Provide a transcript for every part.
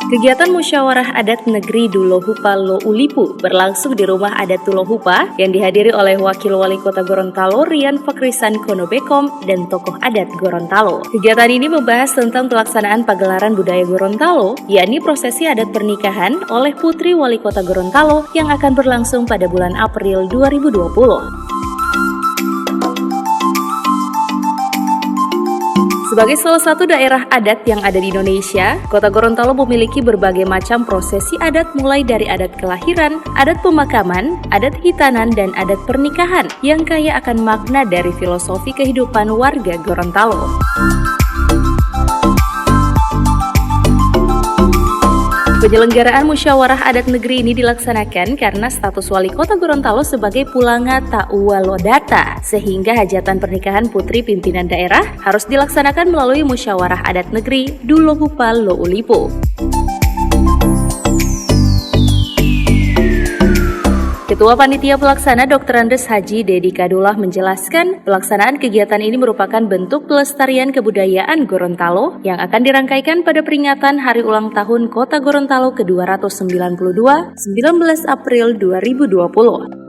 Kegiatan musyawarah adat negeri Dulohupa Lo Ulipu berlangsung di rumah adat Dulohupa yang dihadiri oleh Wakil Wali Kota Gorontalo Rian Fakrisan Konobekom dan tokoh adat Gorontalo. Kegiatan ini membahas tentang pelaksanaan pagelaran budaya Gorontalo, yakni prosesi adat pernikahan oleh Putri Wali Kota Gorontalo yang akan berlangsung pada bulan April 2020. Sebagai salah satu daerah adat yang ada di Indonesia, Kota Gorontalo memiliki berbagai macam prosesi adat mulai dari adat kelahiran, adat pemakaman, adat hitanan, dan adat pernikahan yang kaya akan makna dari filosofi kehidupan warga Gorontalo. Penyelenggaraan musyawarah adat negeri ini dilaksanakan karena status Wali Kota Gorontalo sebagai Pulanga Ta'uwalodata, sehingga hajatan pernikahan putri pimpinan daerah harus dilaksanakan melalui musyawarah adat negeri Dulohupa Lo Ulipu. Ketua Panitia Pelaksana Dr. Andes Haji Dedi Kadullah menjelaskan, pelaksanaan kegiatan ini merupakan bentuk pelestarian kebudayaan Gorontalo yang akan dirangkaikan pada peringatan Hari Ulang Tahun Kota Gorontalo ke-292, 19 April 2020.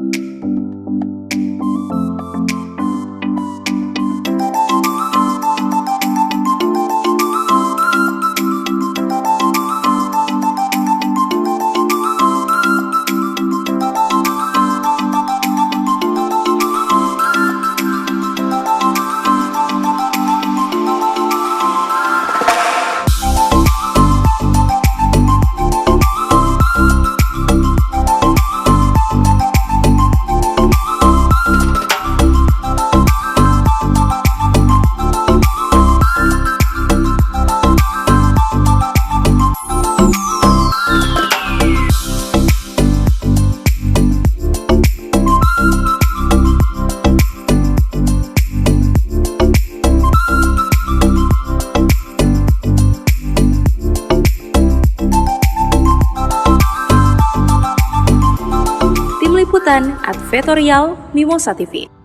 Liputan Advertorial Mimosa TV.